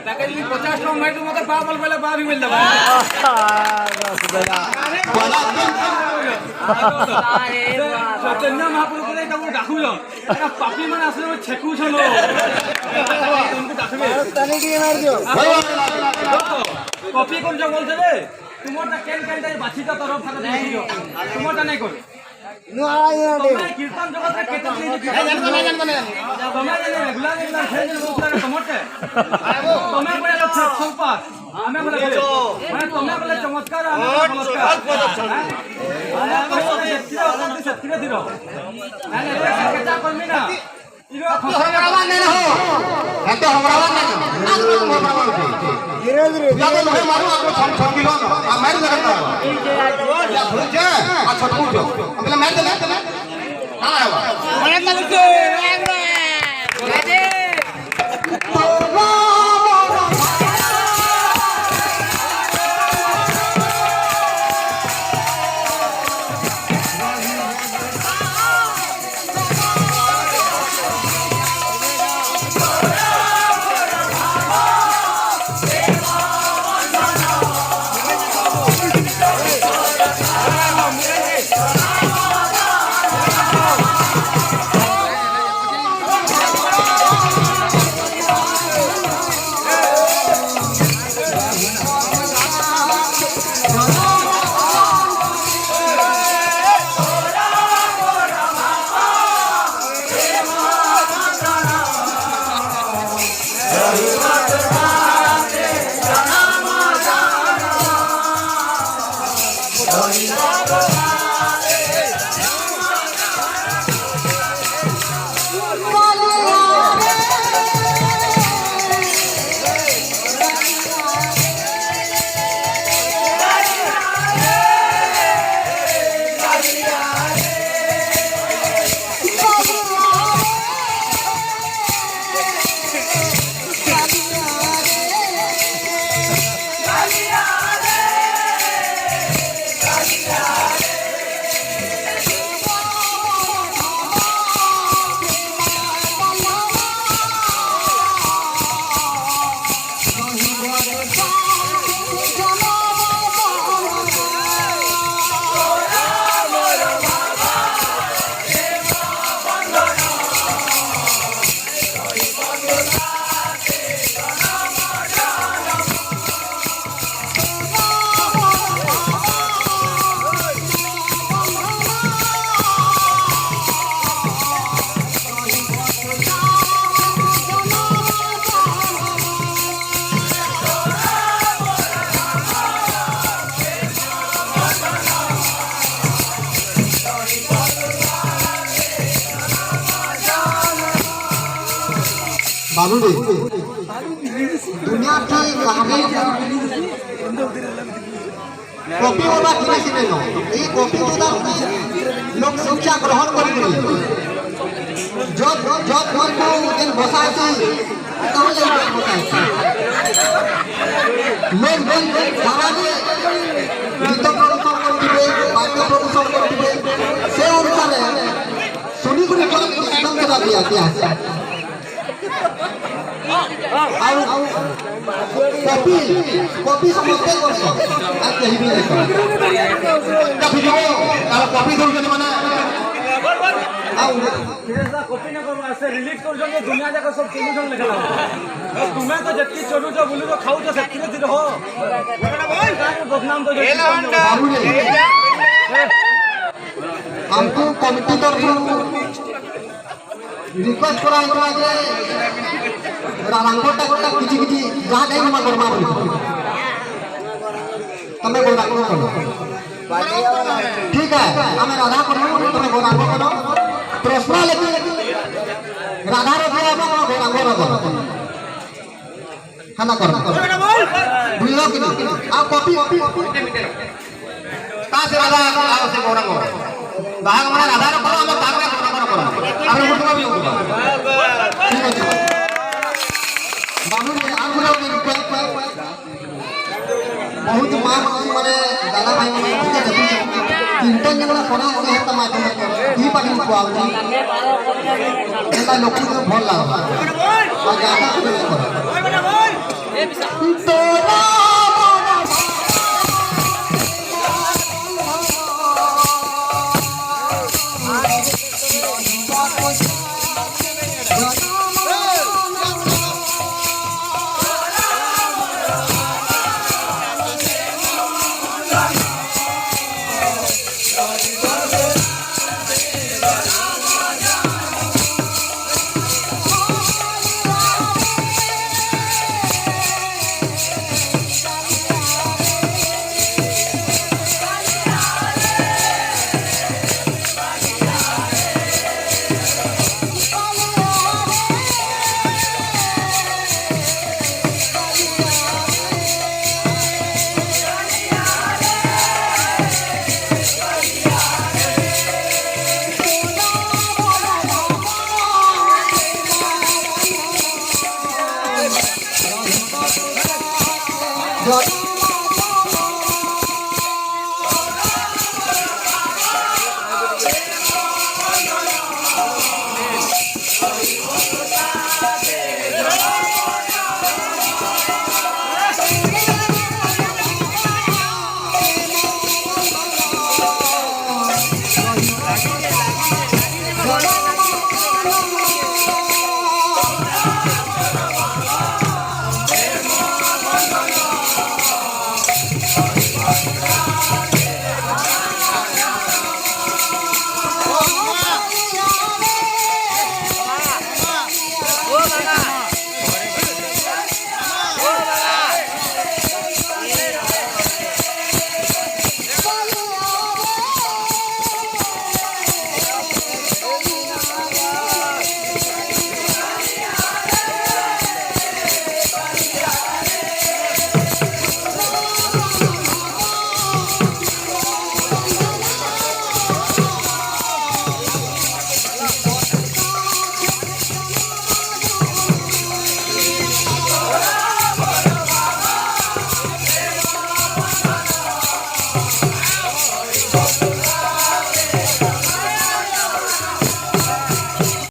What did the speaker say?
তাকে যদি 50 টাকা মাইতো মতে পা বল পেলে পা भी मिल দেবা চৈতন্য মহাপ্রভুরে তাকে ডাকুল এটা পাপি মানে আসলে ছেকুছন তুমি ডাকবে তানে কি মার দিও কপি করছ বলছে রে তোমারটা কেন কেনটাই বাছিটা তরফ থাকে দিও তোমারটা নাই কর কীর্তন জগতে কেতে তুমি জানে রেগুলার একদম ফেজ রূপটা তোমারটা তুমি বলে সম্পাদ আমি বলে মানে তুমি বলে চমৎকার আমি চমৎকার সত্যি দিও না না কেটা করবি না हमरावा नहीं हो एते हमरावा नहीं आगरो हमरावा धीरे धीरे जाके लोहे मारो आपको छम किलो आ मार लगता है जे आ छटकू जो हमले मार दे हां आवा मार लगते राजे बाबू रे दुनिया की कहानी कॉपी होगा कि नहीं सिने नो ये कॉपी तो दा लोग शिक्षा ग्रहण करी जो जो घर को दिन बसाए थी कहां ले बसाए लोग दिन सारा दिन गीत प्रदर्शन करथिबे वाद्य प्रदर्शन करथिबे से अनुसार सुनी गुनी एकदम के दिया दिया कॉपी कॉपी समझते करछो आ कहि भी नहीं कॉपी जो आ कॉपी दो जने माने आ फिरसा कॉपी न करू ऐसे रिलीज कर जने दुनिया जाका सब टेलीविजन लिखला तुम्हें तो जत्ती चलू जो बोलू तो खाऊ जो सत्ती धीरे हो बदनाम तो हमको कमिटी तरफ रिक्वेस्ट करा है जे रांगोटा गोटा किछि किछि जहा जाई हम करमा बोली तमे गोरा करो ठीक है हमें राधा करो तमे गोरा करो प्रश्न लेके राधा रे गोरा करो खाना करो बुझलो कि आ कॉपी ता से राधा आ से गोरा करो बाहर हमारा राधा रे करो हम ताकरा करो आरो मुठवा भी होगा ठीक है बाबू ने आंगुलो के बहुत मां माने दादा भाई माने ठीक है तीनटा जगह पड़ा होने है माध्यम ही पाटी को आउची एटा लोक को भल लागो आ ज्यादा তোরা Good.